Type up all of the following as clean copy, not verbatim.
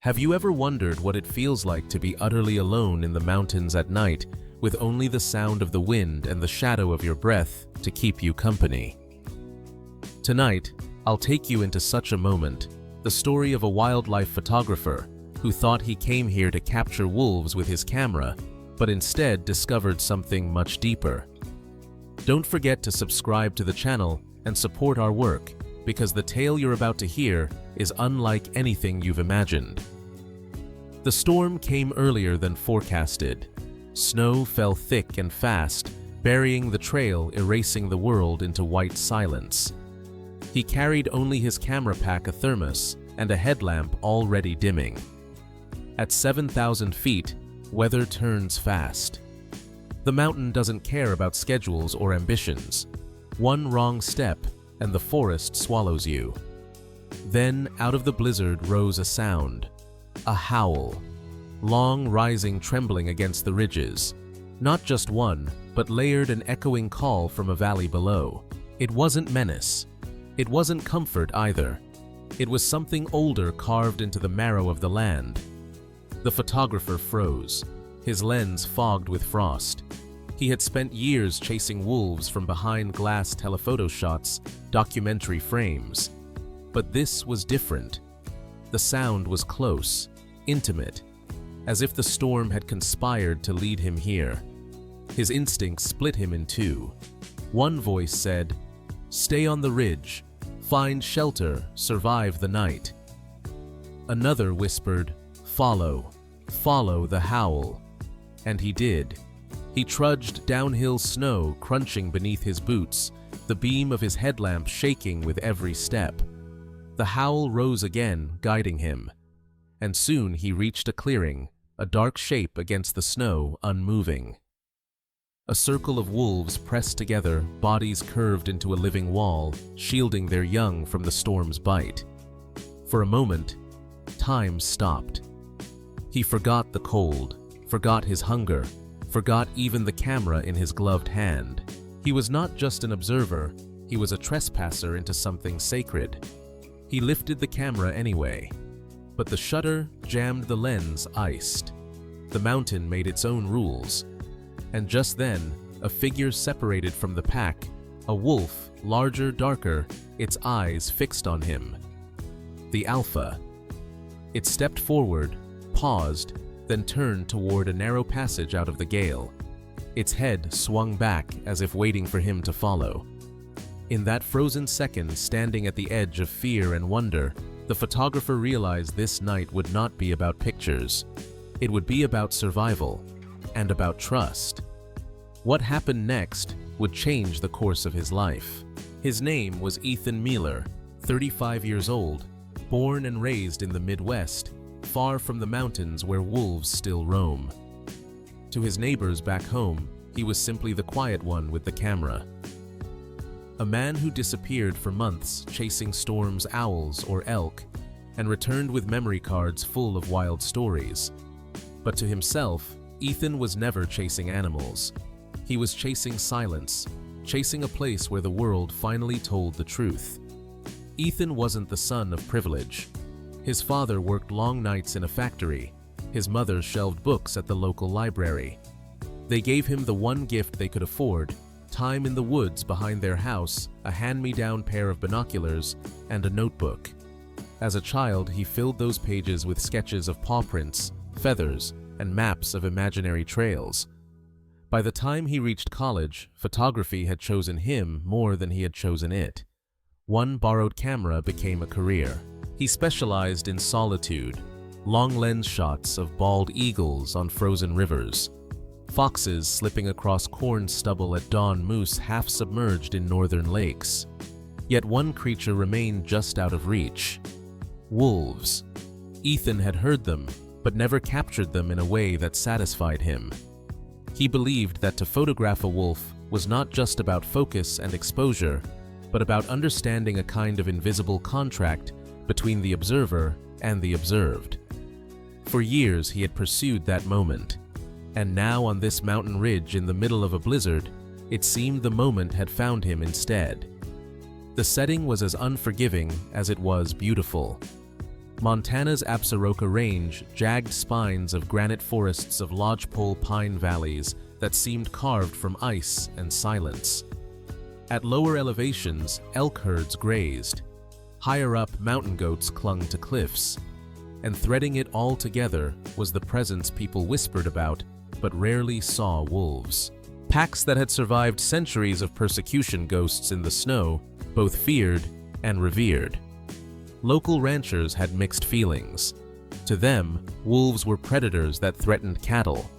Have you ever wondered what it feels like to be utterly alone in the mountains at night, with only the sound of the wind and the shadow of your breath to keep you company? Tonight, I'll take you into such a moment, the story of a wildlife photographer who thought he came here to capture wolves with his camera, but instead discovered something much deeper. Don't forget to subscribe to the channel and support our work, because the tale you're about to hear is unlike anything you've imagined. The storm came earlier than forecasted. Snow fell thick and fast, burying the trail, erasing the world into white silence. He carried only his camera pack, a thermos, and a headlamp already dimming. At 7,000 feet, weather turns fast. The mountain doesn't care about schedules or ambitions. One wrong step, and the forest swallows you. Then, out of the blizzard rose a sound, a howl, long, rising, trembling against the ridges. Not just one, but layered and echoing call from a valley below. It wasn't menace. It wasn't comfort either. It was something older carved into the marrow of the land. The photographer froze, his lens fogged with frost. He had spent years chasing wolves from behind glass telephoto shots, documentary frames. But this was different. The sound was close, intimate, as if the storm had conspired to lead him here. His instincts split him in two. One voice said, "Stay on the ridge, find shelter, survive the night." Another whispered, "Follow, follow the howl." And he did. He trudged downhill, snow crunching beneath his boots, the beam of his headlamp shaking with every step. The howl rose again, guiding him. And soon he reached a clearing, a dark shape against the snow, unmoving. A circle of wolves pressed together, bodies curved into a living wall, shielding their young from the storm's bite. For a moment, time stopped. He forgot the cold, forgot his hunger, forgot even the camera in his gloved hand. He was not just an observer, he was a trespasser into something sacred. He lifted the camera anyway. But the shutter jammed, the lens iced. The mountain made its own rules. And just then, a figure separated from the pack, a wolf, larger, darker, its eyes fixed on him. The alpha. It stepped forward, paused, then turned toward a narrow passage out of the gale. Its head swung back as if waiting for him to follow. In that frozen second, standing at the edge of fear and wonder, the photographer realized this night would not be about pictures. It would be about survival and about trust. What happened next would change the course of his life. His name was Ethan Miller, 35 years old, born and raised in the Midwest, far from the mountains where wolves still roam. To his neighbors back home, he was simply the quiet one with the camera. A man who disappeared for months chasing storms, owls, or elk, and returned with memory cards full of wild stories. But to himself, Ethan was never chasing animals. He was chasing silence, chasing a place where the world finally told the truth. Ethan wasn't the son of privilege. His father worked long nights in a factory. His mother shelved books at the local library. They gave him the one gift they could afford, time in the woods behind their house, a hand-me-down pair of binoculars, and a notebook. As a child, he filled those pages with sketches of paw prints, feathers, and maps of imaginary trails. By the time he reached college, photography had chosen him more than he had chosen it. One borrowed camera became a career. He specialized in solitude, long lens shots of bald eagles on frozen rivers, foxes slipping across corn stubble at dawn, moose half submerged in northern lakes. Yet one creature remained just out of reach: wolves. Ethan had heard them, but never captured them in a way that satisfied him. He believed that to photograph a wolf was not just about focus and exposure, but about understanding a kind of invisible contract between the observer and the observed. For years he had pursued that moment, and now on this mountain ridge in the middle of a blizzard, it seemed the moment had found him instead. The setting was as unforgiving as it was beautiful. Montana's Absaroka Range jagged spines of granite forests of lodgepole pine valleys that seemed carved from ice and silence. At lower elevations, elk herds grazed. Higher up, mountain goats clung to cliffs. And threading it all together was the presence people whispered about but rarely saw: wolves. Packs that had survived centuries of persecution ghosts in the snow, both feared and revered. Local ranchers had mixed feelings. To them, wolves were predators that threatened cattle.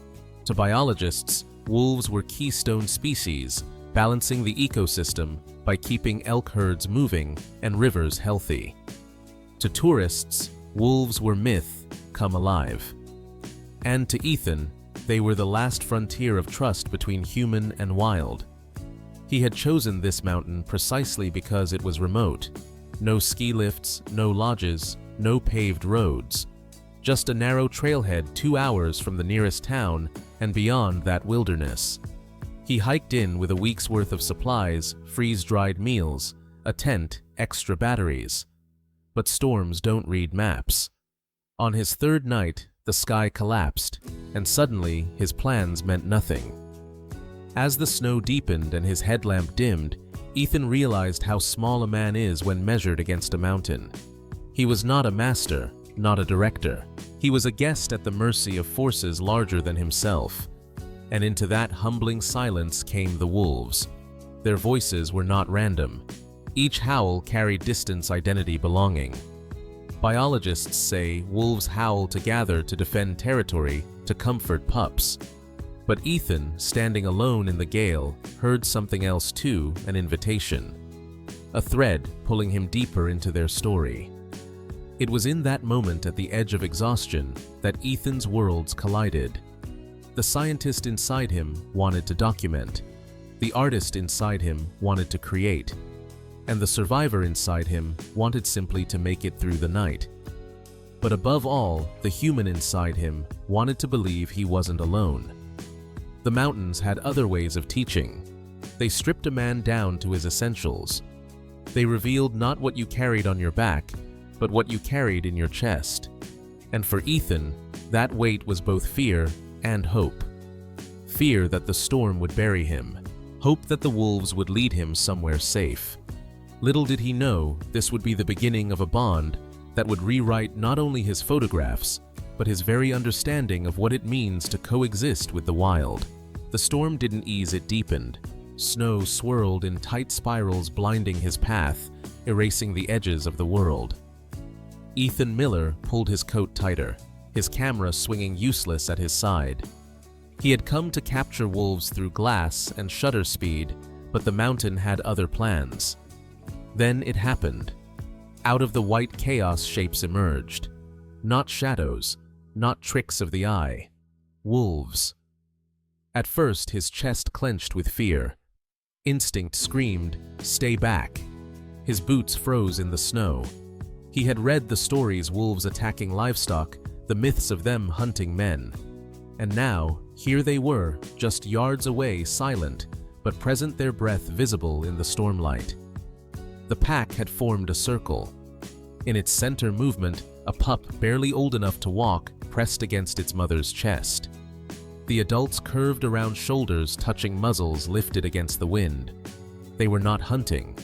To biologists, wolves were keystone species, balancing the ecosystem by keeping elk herds moving and rivers healthy. To tourists, wolves were myth come alive. And to Ethan, they were the last frontier of trust between human and wild. He had chosen this mountain precisely because it was remote. No ski lifts, no lodges, no paved roads. Just a narrow trailhead 2 hours from the nearest town and beyond that wilderness. He hiked in with a week's worth of supplies, freeze-dried meals, a tent, extra batteries. But storms don't read maps. On his third night, the sky collapsed, and suddenly his plans meant nothing. As the snow deepened and his headlamp dimmed, Ethan realized how small a man is when measured against a mountain. He was not a master, not a director. He was a guest at the mercy of forces larger than himself. And into that humbling silence came the wolves. Their voices were not random. Each howl carried distance, identity, belonging. Biologists say wolves howl to gather, to defend territory, to comfort pups. But Ethan, standing alone in the gale, heard something else too: an invitation. A thread pulling him deeper into their story. It was in that moment, at the edge of exhaustion, that Ethan's worlds collided. The scientist inside him wanted to document. The artist inside him wanted to create. And the survivor inside him wanted simply to make it through the night. But above all, the human inside him wanted to believe he wasn't alone. The mountains had other ways of teaching. They stripped a man down to his essentials. They revealed not what you carried on your back, but what you carried in your chest. And for Ethan, that weight was both fear and hope. Fear that the storm would bury him. Hope that the wolves would lead him somewhere safe. Little did he know, this would be the beginning of a bond that would rewrite not only his photographs, but his very understanding of what it means to coexist with the wild. The storm didn't ease, it deepened. Snow swirled in tight spirals, blinding his path, erasing the edges of the world. Ethan Miller pulled his coat tighter, his camera swinging useless at his side. He had come to capture wolves through glass and shutter speed, but the mountain had other plans. Then it happened. Out of the white chaos, shapes emerged. Not shadows, not tricks of the eye. Wolves. At first, his chest clenched with fear. Instinct screamed, "Stay back." His boots froze in the snow. He had read the stories: wolves attacking livestock, the myths of them hunting men. And now, here they were, just yards away, silent, but present, their breath visible in the stormlight. The pack had formed a circle. In its center movement, a pup barely old enough to walk pressed against its mother's chest. The adults curved around shoulders, touching muzzles lifted against the wind. They were not hunting.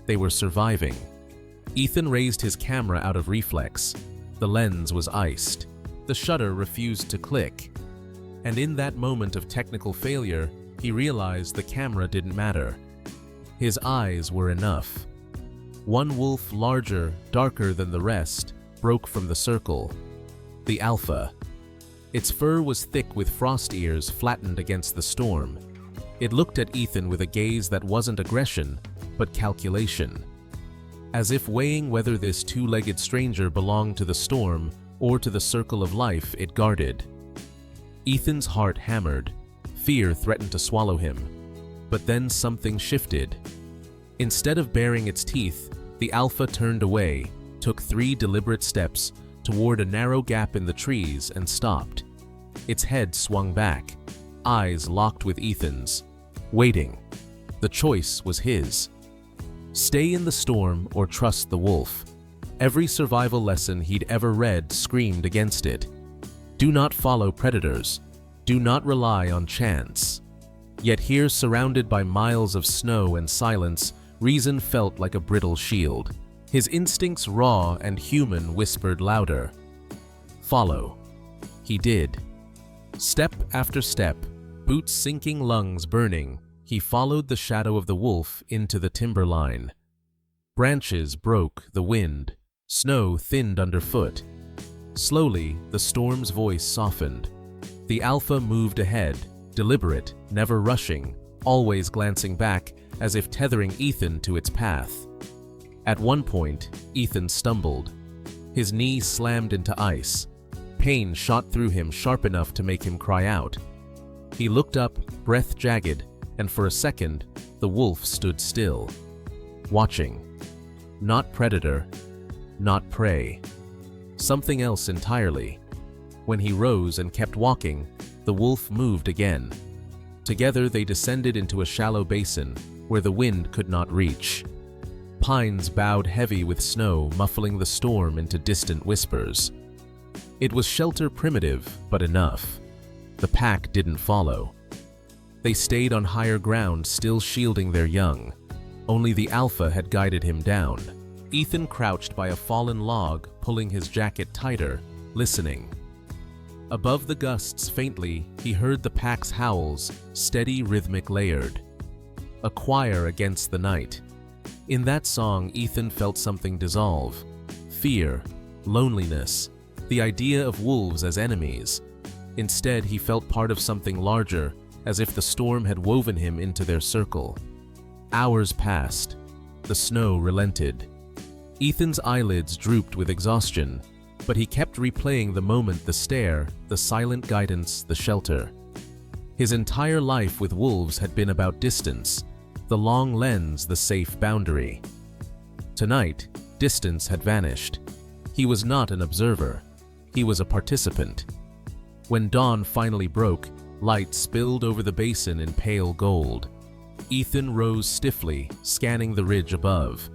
They were surviving. Ethan raised his camera out of reflex. The lens was iced. The shutter refused to click. And in that moment of technical failure, he realized the camera didn't matter. His eyes were enough. One wolf, larger, darker than the rest, broke from the circle. The alpha. Its fur was thick with frost ears flattened against the storm. It looked at Ethan with a gaze that wasn't aggression, but calculation. As if weighing whether this two-legged stranger belonged to the storm or to the circle of life it guarded. Ethan's heart hammered. Fear threatened to swallow him. But then something shifted. Instead of baring its teeth, the alpha turned away, took 3 deliberate steps toward a narrow gap in the trees, and stopped. Its head swung back, eyes locked with Ethan's, waiting. The choice was his. Stay in the storm or trust the wolf. Every survival lesson he'd ever read screamed against it. Do not follow predators. Do not rely on chance. Yet here, surrounded by miles of snow and silence, reason felt like a brittle shield. His instincts, raw and human, whispered louder. Follow. He did. Step after step, boots sinking, lungs burning, he followed the shadow of the wolf into the timberline. Branches broke the wind. Snow thinned underfoot. Slowly, the storm's voice softened. The alpha moved ahead, deliberate, never rushing, always glancing back as if tethering Ethan to its path. At one point, Ethan stumbled. His knee slammed into ice. Pain shot through him sharp enough to make him cry out. He looked up, breath jagged, and for a second, the wolf stood still, watching. Not predator, not prey. Something else entirely. When he rose and kept walking, the wolf moved again. Together they descended into a shallow basin where the wind could not reach. Pines bowed heavy with snow, muffling the storm into distant whispers. It was shelter, primitive, but enough. The pack didn't follow. They stayed on higher ground, still shielding their young. Only the alpha had guided him down. Ethan crouched by a fallen log, pulling his jacket tighter, listening. Above the gusts, faintly, he heard the pack's howls, steady, rhythmic, layered. A choir against the night. In that song, Ethan felt something dissolve. Fear, loneliness, the idea of wolves as enemies. Instead, he felt part of something larger, as if the storm had woven him into their circle. Hours passed. The snow relented. Ethan's eyelids drooped with exhaustion, but he kept replaying the moment, the stare, the silent guidance, the shelter. His entire life with wolves had been about distance, the long lens, the safe boundary. Tonight, distance had vanished. He was not an observer. He was a participant. When dawn finally broke, light spilled over the basin in pale gold. Ethan rose stiffly, scanning the ridge above.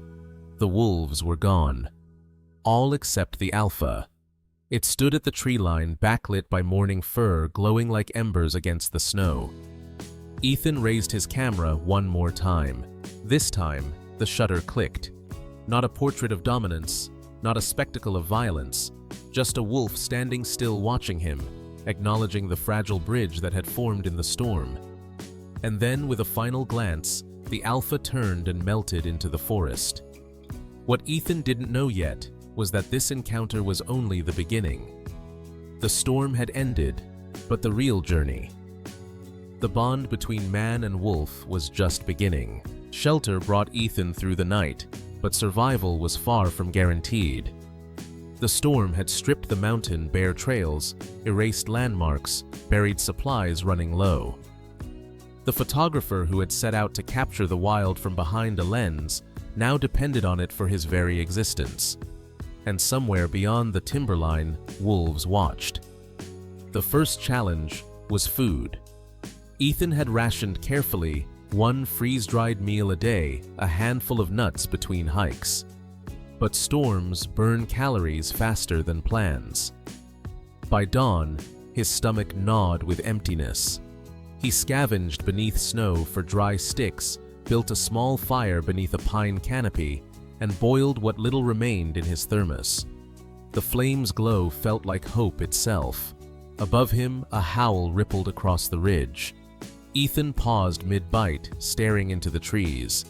The wolves were gone. All except the alpha. It stood at the tree line, backlit by morning fur glowing like embers against the snow. Ethan raised his camera one more time. This time, the shutter clicked. Not a portrait of dominance, not a spectacle of violence, just a wolf standing still watching him, acknowledging the fragile bridge that had formed in the storm. And then, with a final glance, the alpha turned and melted into the forest. What Ethan didn't know yet was that this encounter was only the beginning. The storm had ended, but the real journey. The bond between man and wolf was just beginning. Shelter brought Ethan through the night, but survival was far from guaranteed. The storm had stripped the mountain bare trails, erased landmarks, buried supplies running low. The photographer who had set out to capture the wild from behind a lens now depended on it for his very existence. And somewhere beyond the timberline, wolves watched. The first challenge was food. Ethan had rationed carefully, one freeze-dried meal a day, a handful of nuts between hikes. But storms burn calories faster than plans. By dawn, his stomach gnawed with emptiness. He scavenged beneath snow for dry sticks, built a small fire beneath a pine canopy, and boiled what little remained in his thermos. The flame's glow felt like hope itself. Above him, a howl rippled across the ridge. Ethan paused mid-bite, staring into the trees.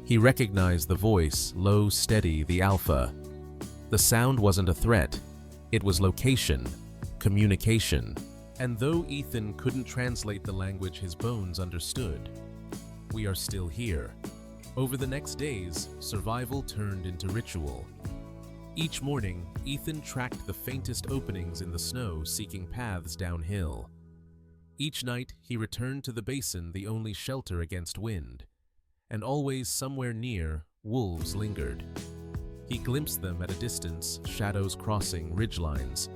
He recognized the voice, low, steady, the alpha. The sound wasn't a threat. It was location, communication. And though Ethan couldn't translate the language his bones understood, we are still here. Over the next days, survival turned into ritual. Each morning, Ethan tracked the faintest openings in the snow, seeking paths downhill. Each night, he returned to the basin, the only shelter against wind. And always somewhere near, wolves lingered. He glimpsed them at a distance, shadows crossing ridgelines,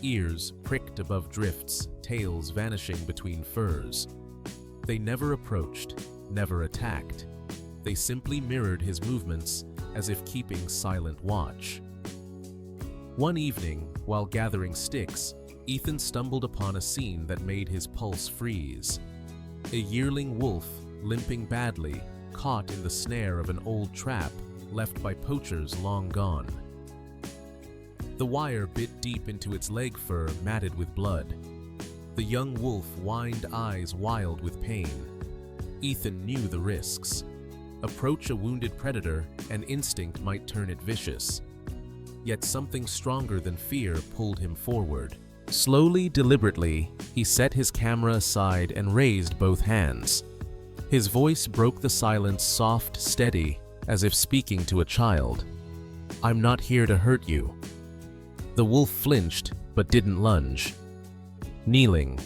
ears pricked above drifts, tails vanishing between firs. They never approached, never attacked. They simply mirrored his movements, as if keeping silent watch. One evening, while gathering sticks, Ethan stumbled upon a scene that made his pulse freeze. A yearling wolf, limping badly, caught in the snare of an old trap left by poachers long gone. The wire bit deep into its leg fur matted with blood. The young wolf whined, eyes wild with pain. Ethan knew the risks. Approach a wounded predator, and instinct might turn it vicious. Yet something stronger than fear pulled him forward. Slowly, deliberately, he set his camera aside and raised both hands. His voice broke the silence, soft, steady, as if speaking to a child. "I'm not here to hurt you." The wolf flinched, but didn't lunge. Kneeling,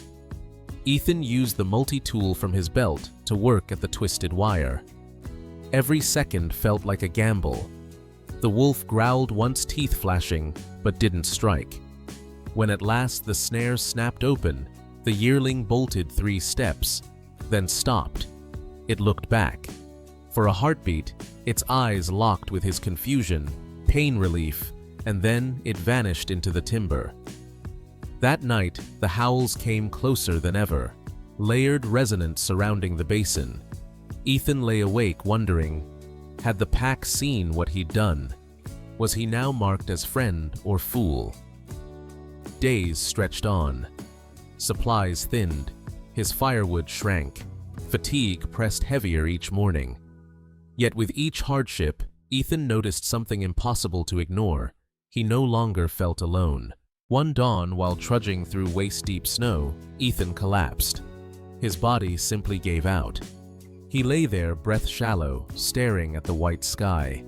Ethan used the multi-tool from his belt to work at the twisted wire. Every second felt like a gamble. The wolf growled, once teeth flashing, but didn't strike. When at last the snare snapped open, the yearling bolted 3 steps, then stopped. It looked back. For a heartbeat, its eyes locked with his confusion, pain relief, and then it vanished into the timber. That night, the howls came closer than ever, layered resonance surrounding the basin. Ethan lay awake wondering, had the pack seen what he'd done? Was he now marked as friend or fool? Days stretched on. Supplies thinned. His firewood shrank. Fatigue pressed heavier each morning. Yet with each hardship, Ethan noticed something impossible to ignore. He no longer felt alone. One dawn, while trudging through waist-deep snow, Ethan collapsed. His body simply gave out. He lay there, breath shallow, staring at the white sky.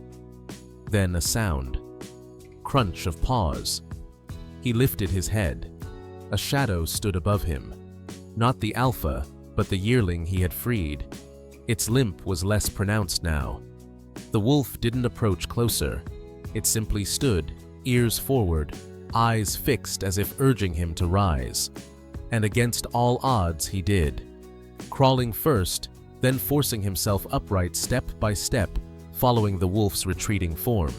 Then a sound. Crunch of paws. He lifted his head. A shadow stood above him. Not the alpha, but the yearling he had freed. Its limp was less pronounced now. The wolf didn't approach closer. It simply stood, ears forward, eyes fixed as if urging him to rise. And against all odds he did. Crawling first, then forcing himself upright step by step, following the wolf's retreating form.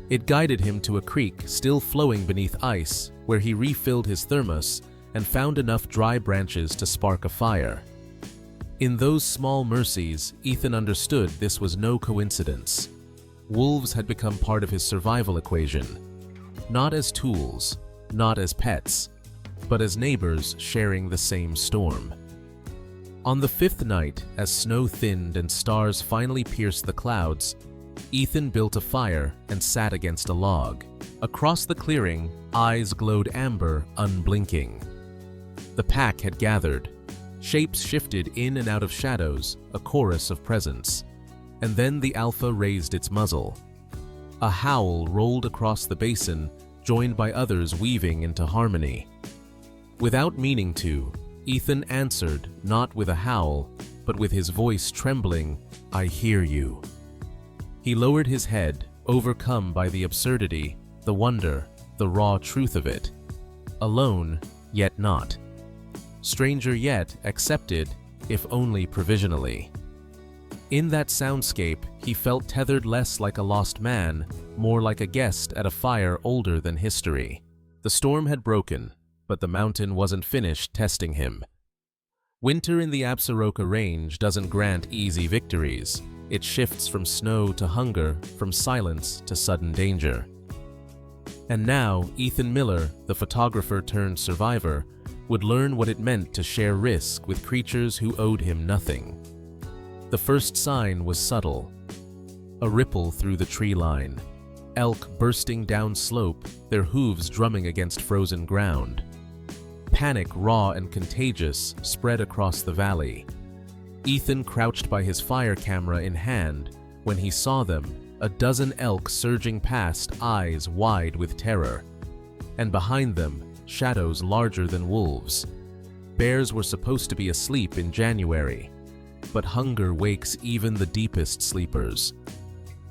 It guided him to a creek still flowing beneath ice, where he refilled his thermos and found enough dry branches to spark a fire. In those small mercies, Ethan understood this was no coincidence. Wolves had become part of his survival equation, not as tools, not as pets, but as neighbors sharing the same storm. On the 5th night, as snow thinned and stars finally pierced the clouds, Ethan built a fire and sat against a log. Across the clearing, eyes glowed amber, unblinking. The pack had gathered. Shapes shifted in and out of shadows, a chorus of presence. And then the alpha raised its muzzle. A howl rolled across the basin, joined by others weaving into harmony. Without meaning to, Ethan answered, not with a howl, but with his voice trembling, "I hear you." He lowered his head, overcome by the absurdity, the wonder, the raw truth of it. Alone, yet not. Stranger yet, accepted, if only provisionally. In that soundscape, he felt tethered less like a lost man, more like a guest at a fire older than history. The storm had broken, but the mountain wasn't finished testing him. Winter in the Absaroka Range doesn't grant easy victories. It shifts from snow to hunger, from silence to sudden danger. And now, Ethan Miller, the photographer turned survivor, would learn what it meant to share risk with creatures who owed him nothing. The first sign was subtle. A ripple through the tree line. Elk bursting down slope, their hooves drumming against frozen ground. Panic, raw and contagious, spread across the valley. Ethan crouched by his fire camera in hand. When he saw them, a dozen elk surging past, eyes wide with terror. And behind them, shadows larger than wolves. Bears were supposed to be asleep in January, but hunger wakes even the deepest sleepers.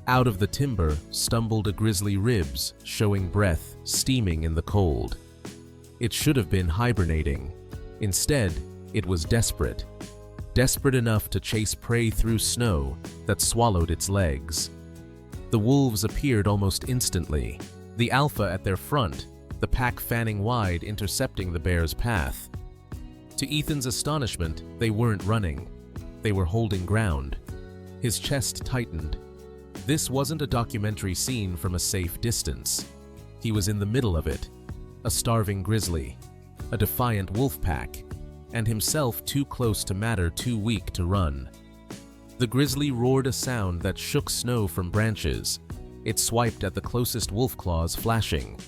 Out of the timber stumbled a grizzly ribs, showing breath, steaming in the cold. It should have been hibernating. Instead, it was desperate. Desperate enough to chase prey through snow that swallowed its legs. The wolves appeared almost instantly. The alpha at their front, the pack fanning wide, intercepting the bear's path. To Ethan's astonishment, they weren't running. They were holding ground. His chest tightened. This wasn't a documentary scene from a safe distance. He was in the middle of it. A starving grizzly, a defiant wolf pack, and himself too close to matter, too weak to run. The grizzly roared a sound that shook snow from branches. It swiped at the closest wolf claws, flashing.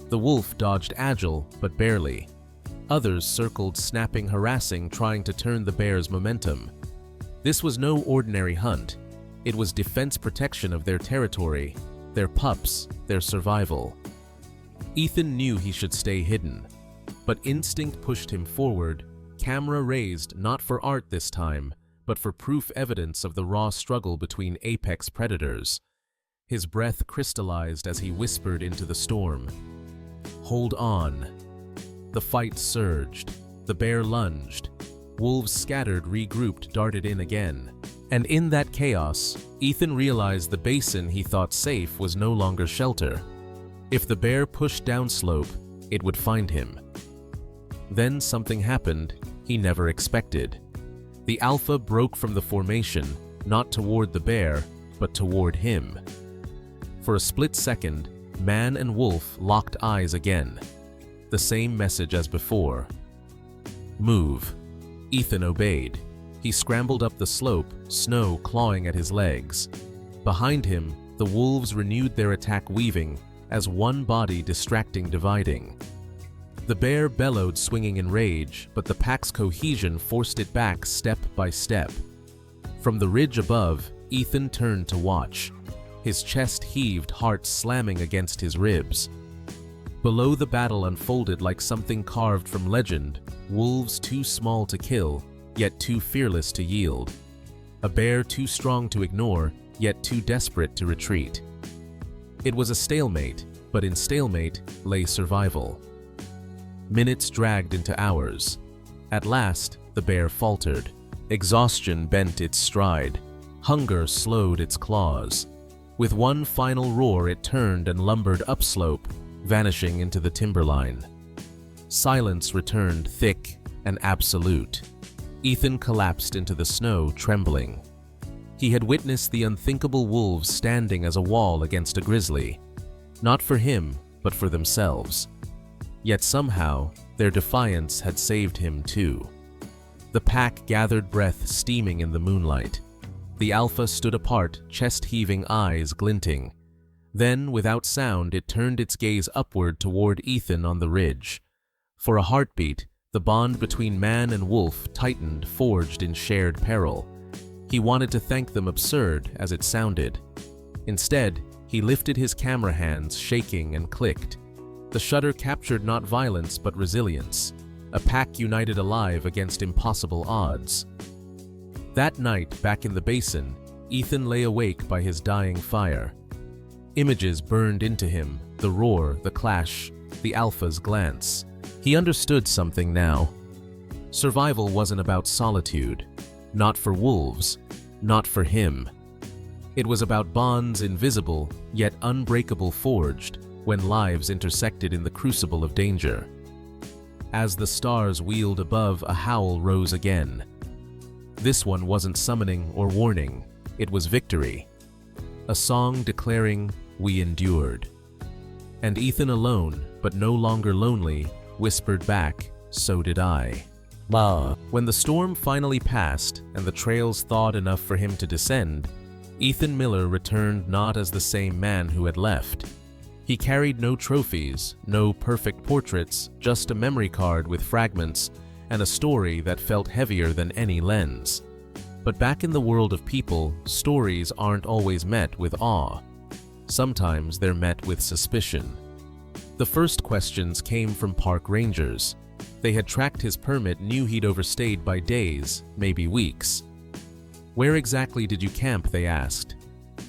The wolf dodged agile, but barely. Others circled, snapping, harassing, trying to turn the bear's momentum. This was no ordinary hunt. It was defense, protection of their territory, their pups, their survival. Ethan knew he should stay hidden, but instinct pushed him forward, camera raised not for art this time, but for proof, evidence of the raw struggle between apex predators. His breath crystallized as he whispered into the storm. "Hold on." The fight surged. The bear lunged. Wolves scattered, regrouped, darted in again. And in that chaos, Ethan realized the basin he thought safe was no longer shelter. If the bear pushed downslope, it would find him. Then something happened he never expected. The alpha broke from the formation, not toward the bear, but toward him. For a split second, man and wolf locked eyes again. The same message as before. "Move." Ethan obeyed. He scrambled up the slope, snow clawing at his legs. Behind him, the wolves renewed their attack, weaving as one body, distracting, dividing. The bear bellowed, swinging in rage, but the pack's cohesion forced it back step by step. From the ridge above, Ethan turned to watch. His chest heaved, heart slamming against his ribs. Below, the battle unfolded like something carved from legend, wolves too small to kill, yet too fearless to yield. A bear too strong to ignore, yet too desperate to retreat. It was a stalemate, but in stalemate lay survival. Minutes dragged into hours. At last, the bear faltered. Exhaustion bent its stride. Hunger slowed its claws. With one final roar, it turned and lumbered upslope, vanishing into the timberline. Silence returned, thick and absolute. Ethan collapsed into the snow, trembling. He had witnessed the unthinkable wolves standing as a wall against a grizzly. Not for him, but for themselves. Yet somehow, their defiance had saved him too. The pack gathered breath, steaming in the moonlight. The alpha stood apart, chest-heaving, eyes glinting. Then, without sound, it turned its gaze upward toward Ethan on the ridge. For a heartbeat, the bond between man and wolf tightened, forged in shared peril. He wanted to thank them, absurd as it sounded. Instead, he lifted his camera hands, shaking, and clicked. The shutter captured not violence but resilience, a pack united, alive against impossible odds. That night, back in the basin, Ethan lay awake by his dying fire. Images burned into him, the roar, the clash, the alpha's glance. He understood something now. Survival wasn't about solitude. Not for wolves, not for him. It was about bonds, invisible, yet unbreakable, forged when lives intersected in the crucible of danger. As the stars wheeled above, a howl rose again. This one wasn't summoning or warning, it was victory. A song declaring, "We endured." And Ethan, alone, but no longer lonely, whispered back, "So did I." When the storm finally passed and the trails thawed enough for him to descend, Ethan Miller returned not as the same man who had left. He carried no trophies, no perfect portraits, just a memory card with fragments and a story that felt heavier than any lens. But back in the world of people, stories aren't always met with awe. Sometimes they're met with suspicion. The first questions came from park rangers. They had tracked his permit, knew he'd overstayed by days, maybe weeks. "Where exactly did you camp?" they asked.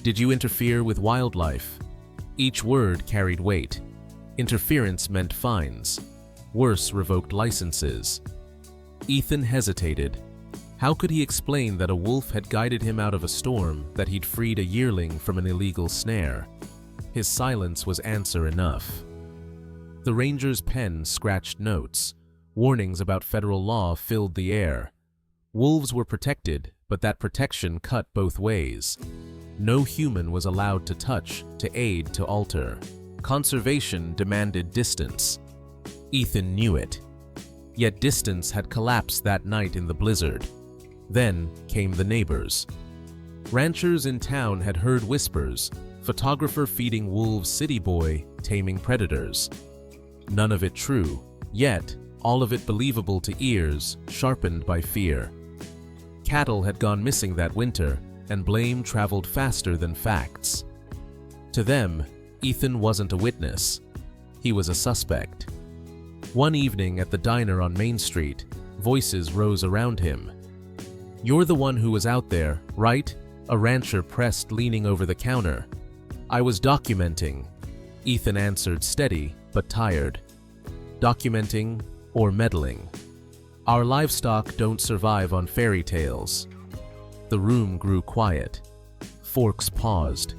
"Did you interfere with wildlife?" Each word carried weight. Interference meant fines. Worse, revoked licenses. Ethan hesitated. How could he explain that a wolf had guided him out of a storm, that he'd freed a yearling from an illegal snare? His silence was answer enough. The ranger's pen scratched notes. Warnings about federal law filled the air. Wolves were protected, but that protection cut both ways. No human was allowed to touch, to aid, to alter. Conservation demanded distance. Ethan knew it. Yet distance had collapsed that night in the blizzard. Then came the neighbors. Ranchers in town had heard whispers, photographer feeding wolves, city boy taming predators. None of it true, yet all of it believable to ears sharpened by fear. Cattle had gone missing that winter, and blame traveled faster than facts. To them, Ethan wasn't a witness. He was a suspect. One evening at the diner on Main Street, voices rose around him. "You're the one who was out there, right?" A rancher pressed, leaning over the counter. "I was documenting," Ethan answered, steady but tired. "Documenting or meddling. Our livestock don't survive on fairy tales." The room grew quiet. Forks paused.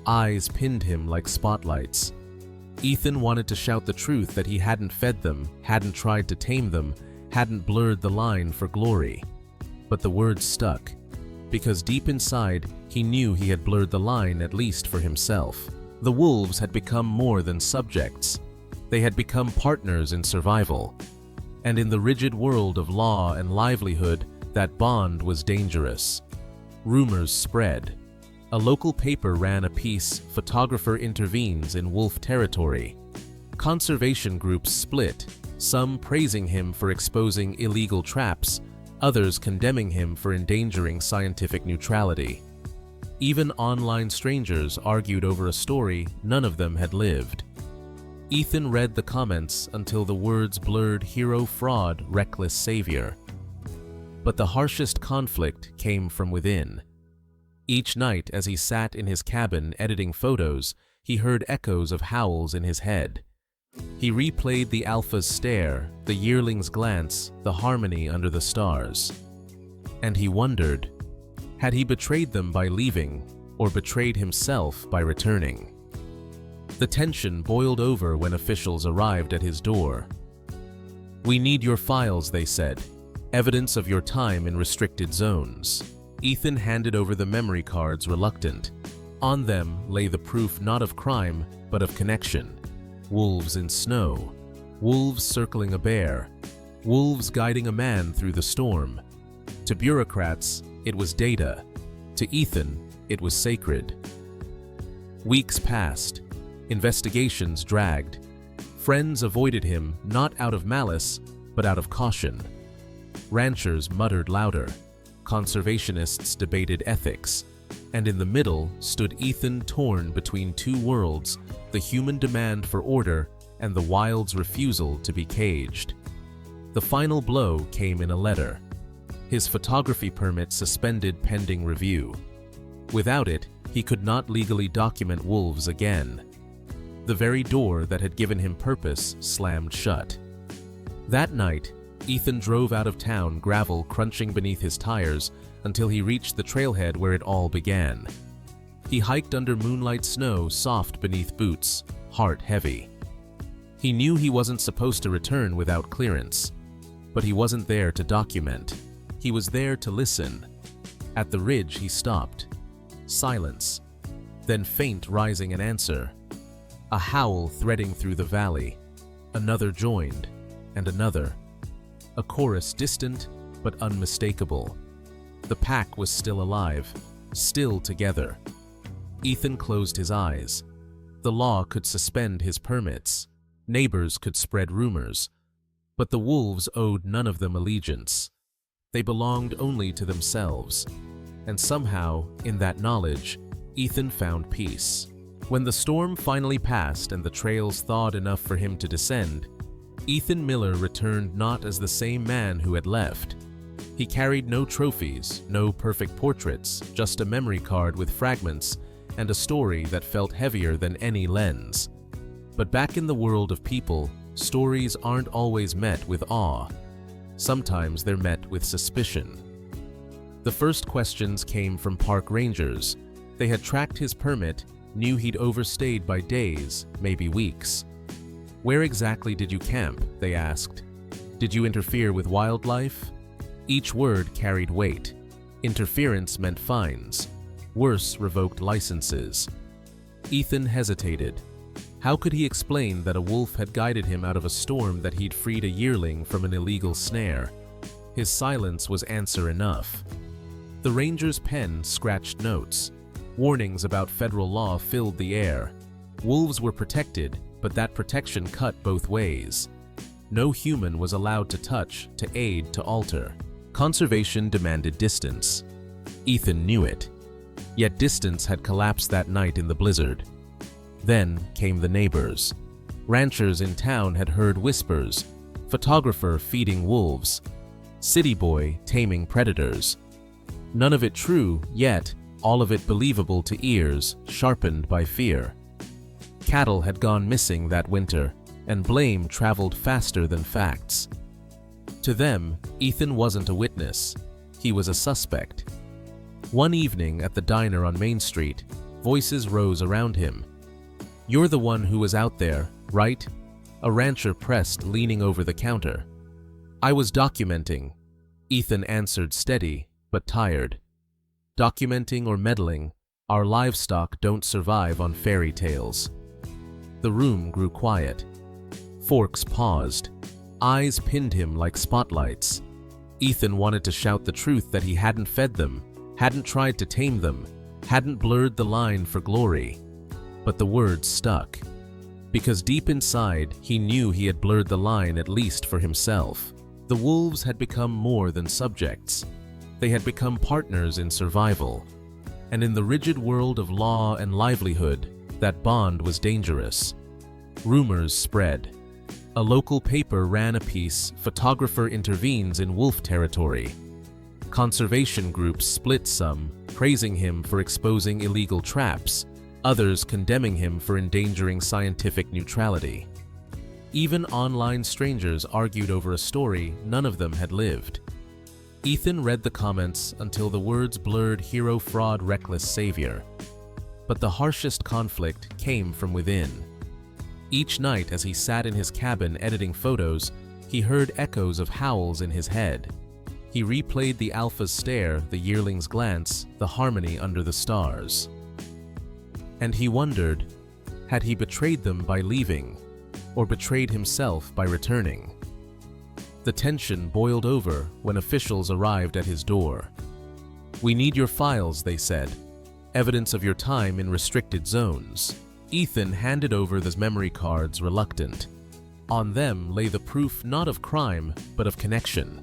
Eyes pinned him like spotlights. Ethan wanted to shout the truth that he hadn't fed them, hadn't tried to tame them, hadn't blurred the line for glory. But the words stuck, because deep inside, he knew he had blurred the line, at least for himself. The wolves had become more than subjects. They had become partners in survival. And in the rigid world of law and livelihood, that bond was dangerous. Rumors spread. A local paper ran a piece, "Photographer intervenes in wolf territory." Conservation groups split, some praising him for exposing illegal traps, others condemning him for endangering scientific neutrality. Even online strangers argued over a story none of them had lived. Ethan read the comments until the words blurred hero fraud, reckless savior. But the harshest conflict came from within. Each night as he sat in his cabin editing photos, he heard echoes of howls in his head. He replayed the alpha's stare, the yearling's glance, the harmony under the stars. And he wondered, had he betrayed them by leaving, or betrayed himself by returning? The tension boiled over when officials arrived at his door. "We need your files," they said. "Evidence of your time in restricted zones." Ethan handed over the memory cards, reluctant. On them lay the proof not of crime, but of connection. Wolves in snow. Wolves circling a bear. Wolves guiding a man through the storm. To bureaucrats, it was data. To Ethan, it was sacred. Weeks passed. Investigations dragged. Friends avoided him, not out of malice, but out of caution. Ranchers muttered louder. Conservationists debated ethics. And in the middle stood Ethan, torn between two worlds, the human demand for order and the wild's refusal to be caged. The final blow came in a letter. His photography permit suspended pending review. Without it, he could not legally document wolves again. The very door that had given him purpose slammed shut. That night, Ethan drove out of town, gravel crunching beneath his tires, until he reached the trailhead where it all began. He hiked under moonlight snow, soft beneath boots, heart heavy. He knew he wasn't supposed to return without clearance, but he wasn't there to document. He was there to listen. At the ridge, he stopped. Silence. Then faint rising an answer. A howl threading through the valley. Another joined, and another. A chorus distant but unmistakable. The pack was still alive, still together. Ethan closed his eyes. The law could suspend his permits. Neighbors could spread rumors. But the wolves owed none of them allegiance. They belonged only to themselves. And somehow, in that knowledge, Ethan found peace. When the storm finally passed and the trails thawed enough for him to descend, Ethan Miller returned not as the same man who had left. He carried no trophies, no perfect portraits, just a memory card with fragments and a story that felt heavier than any lens. But back in the world of people, stories aren't always met with awe. Sometimes they're met with suspicion. The first questions came from park rangers. They had tracked his permit, knew he'd overstayed by days, maybe weeks. "Where exactly did you camp?" they asked. "Did you interfere with wildlife?" Each word carried weight. Interference meant fines. Worse, revoked licenses. Ethan hesitated. How could he explain that a wolf had guided him out of a storm that he'd freed a yearling from an illegal snare? His silence was answer enough. The ranger's pen scratched notes. Warnings about federal law filled the air. Wolves were protected, but that protection cut both ways. No human was allowed to touch, to aid, to alter. Conservation demanded distance. Ethan knew it. Yet distance had collapsed that night in the blizzard. Then came the neighbors. Ranchers in town had heard whispers. Photographer feeding wolves. City boy taming predators. None of it true, yet all of it believable to ears sharpened by fear. Cattle had gone missing that winter, and blame traveled faster than facts. To them, Ethan wasn't a witness. He was a suspect. One evening at the diner on Main Street, voices rose around him. "You're the one who was out there, right?" A rancher pressed, leaning over the counter. "I was documenting," Ethan answered, steady but tired. "Documenting or meddling, our livestock don't survive on fairy tales." The room grew quiet. Forks paused. Eyes pinned him like spotlights. Ethan wanted to shout the truth that he hadn't fed them, hadn't tried to tame them, hadn't blurred the line for glory. But the words stuck. Because deep inside, he knew he had blurred the line at least for himself. The wolves had become more than subjects. They had become partners in survival. And in the rigid world of law and livelihood, that bond was dangerous. Rumors spread. A local paper ran a piece, "Photographer intervenes in wolf territory." Conservation groups split, some praising him for exposing illegal traps, others condemning him for endangering scientific neutrality. Even online strangers argued over a story none of them had lived. Ethan read the comments until the words blurred hero, fraud, reckless savior. But the harshest conflict came from within. Each night as he sat in his cabin editing photos, he heard echoes of howls in his head. He replayed the alpha's stare, the yearling's glance, the harmony under the stars. And he wondered, had he betrayed them by leaving, or betrayed himself by returning? The tension boiled over when officials arrived at his door. "We need your files," they said. "Evidence of your time in restricted zones." Ethan handed over the memory cards, reluctant. On them lay the proof not of crime, but of connection.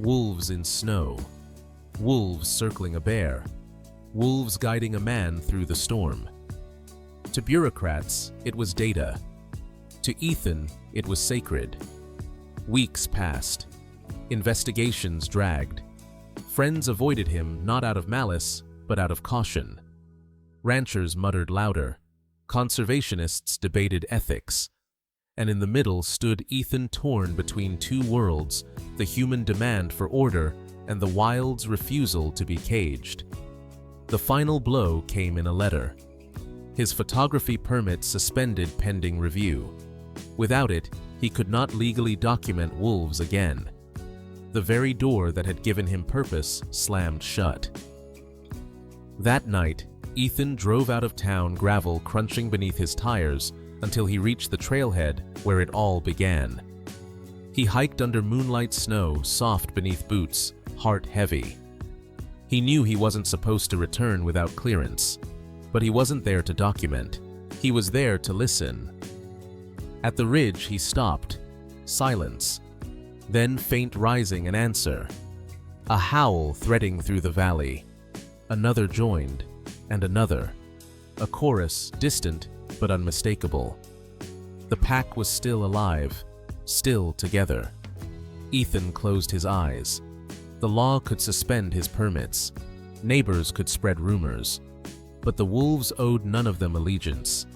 Wolves in snow. Wolves circling a bear. Wolves guiding a man through the storm. To bureaucrats, it was data. To Ethan, it was sacred. Weeks passed. Investigations dragged. Friends avoided him not out of malice, but out of caution. Ranchers muttered louder. Conservationists debated ethics. And in the middle stood Ethan, torn between two worlds, the human demand for order and the wild's refusal to be caged. The final blow came in a letter. His photography permit suspended pending review. Without it, he could not legally document wolves again. The very door that had given him purpose slammed shut. That night, Ethan drove out of town, gravel crunching beneath his tires, until he reached the trailhead where it all began. He hiked under moonlight snow, soft beneath boots, heart heavy. He knew he wasn't supposed to return without clearance, but he wasn't there to document. He was there to listen. At the ridge, he stopped. Silence. Then faint rising, an answer. A howl threading through the valley. Another joined, and another. A chorus, distant but unmistakable. The pack was still alive, still together. Ethan closed his eyes. The law could suspend his permits. Neighbors could spread rumors. But the wolves owed none of them allegiance.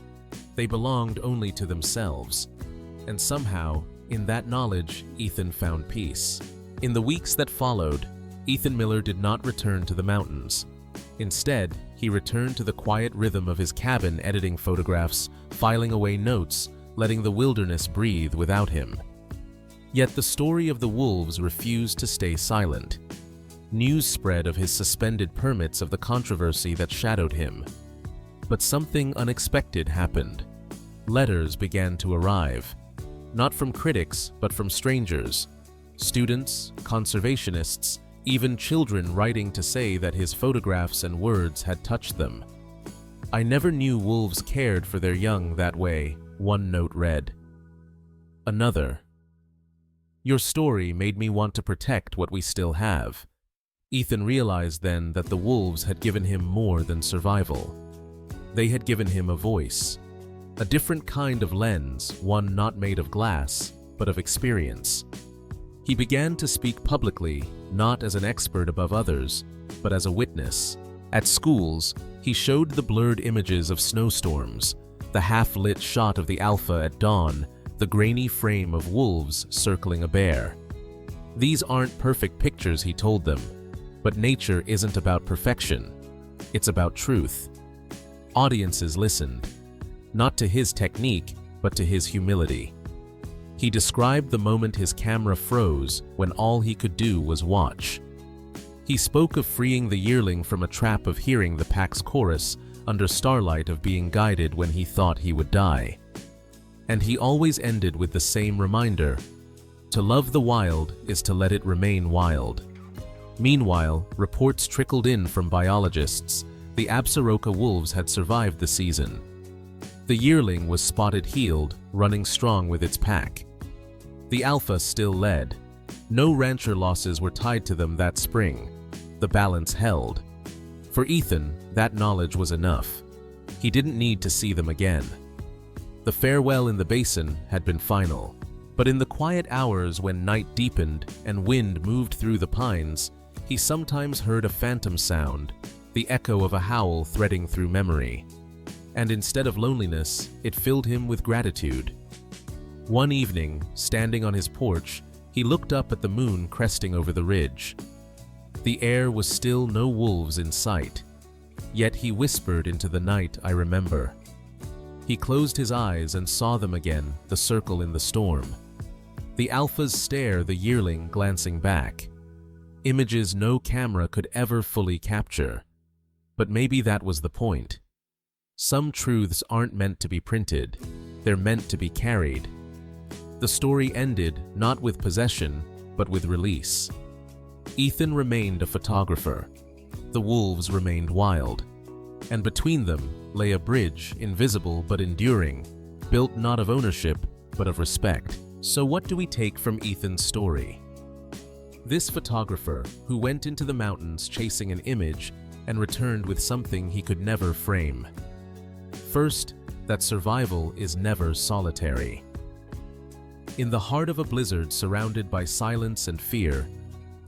They belonged only to themselves. And somehow, in that knowledge, Ethan found peace. In the weeks that followed, Ethan Miller did not return to the mountains. Instead, he returned to the quiet rhythm of his cabin, editing photographs, filing away notes, letting the wilderness breathe without him. Yet the story of the wolves refused to stay silent. News spread of his suspended permits, of the controversy that shadowed him. But something unexpected happened. Letters began to arrive, not from critics, but from strangers, students, conservationists, even children writing to say that his photographs and words had touched them. "I never knew wolves cared for their young that way," one note read. Another: "Your story made me want to protect what we still have." Ethan realized then that the wolves had given him more than survival. They had given him a voice, a different kind of lens, one not made of glass, but of experience. He began to speak publicly, not as an expert above others, but as a witness. At schools, he showed the blurred images of snowstorms, the half-lit shot of the alpha at dawn, the grainy frame of wolves circling a bear. These aren't perfect pictures, he told them, but nature isn't about perfection. It's about truth. Audiences listened, not to his technique, but to his humility. He described the moment his camera froze, when all he could do was watch. He spoke of freeing the yearling from a trap of hearing the pack's chorus under starlight, of being guided when he thought he would die. And he always ended with the same reminder: to love the wild is to let it remain wild. Meanwhile, reports trickled in from biologists. The Absaroka wolves had survived the season. The yearling was spotted healed, running strong with its pack. The alpha still led. No rancher losses were tied to them that spring. The balance held. For Ethan, that knowledge was enough. He didn't need to see them again. The farewell in the basin had been final. But in the quiet hours when night deepened and wind moved through the pines, he sometimes heard a phantom sound, the echo of a howl threading through memory. And instead of loneliness, it filled him with gratitude. One evening, standing on his porch, he looked up at the moon cresting over the ridge. The air was still, no wolves in sight. Yet he whispered into the night, "I remember." He closed his eyes and saw them again, the circle in the storm. The alpha's stare, the yearling glancing back. Images no camera could ever fully capture. But maybe that was the point. Some truths aren't meant to be printed, they're meant to be carried. The story ended not with possession, but with release. Ethan remained a photographer. The wolves remained wild. And between them lay a bridge, invisible but enduring, built not of ownership, but of respect. So what do we take from Ethan's story? This photographer, who went into the mountains chasing an image and returned with something he could never frame. First, that survival is never solitary. In the heart of a blizzard surrounded by silence and fear,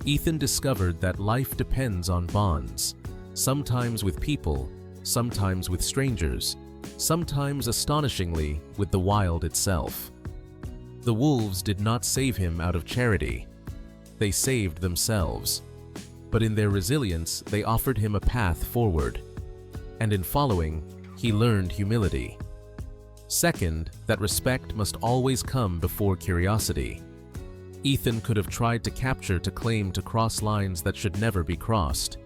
Ethan discovered that life depends on bonds, sometimes with people, sometimes with strangers, sometimes astonishingly with the wild itself. The wolves did not save him out of charity. They saved themselves. But in their resilience, they offered him a path forward. And in following, he learned humility. Second, that respect must always come before curiosity. Ethan could have tried to capture, to claim, to cross lines that should never be crossed.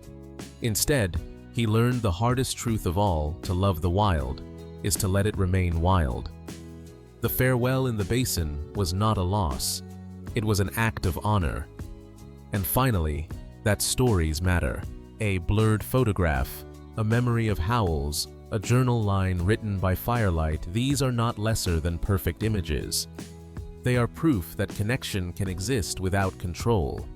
Instead, he learned the hardest truth of all: to love the wild is to let it remain wild. The farewell in the basin was not a loss. It was an act of honor. And finally, that stories matter. A blurred photograph, a memory of howls, a journal line written by firelight, these are not lesser than perfect images. They are proof that connection can exist without control.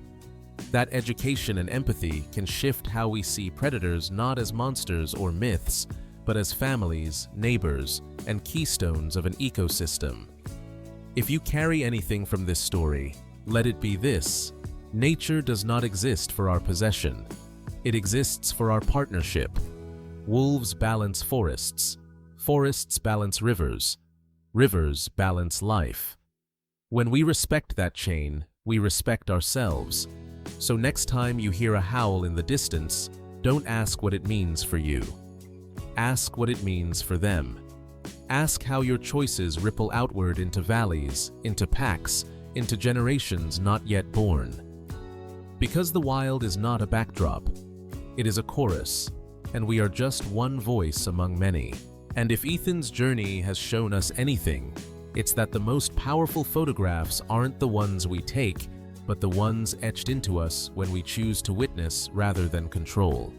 That education and empathy can shift how we see predators, not as monsters or myths, but as families, neighbors, and keystones of an ecosystem. If you carry anything from this story, let it be this: nature does not exist for our possession. It exists for our partnership. Wolves balance forests. Forests balance rivers. Rivers balance life. When we respect that chain, we respect ourselves. So next time you hear a howl in the distance, Don't ask what it means for you. Ask what it means for them. Ask how your choices ripple outward into valleys, into packs, into generations not yet born. Because the wild is not a backdrop, it is a chorus, and we are just one voice among many. And if Ethan's journey has shown us anything, it's that the most powerful photographs aren't the ones we take, but the ones etched into us when we choose to witness rather than control.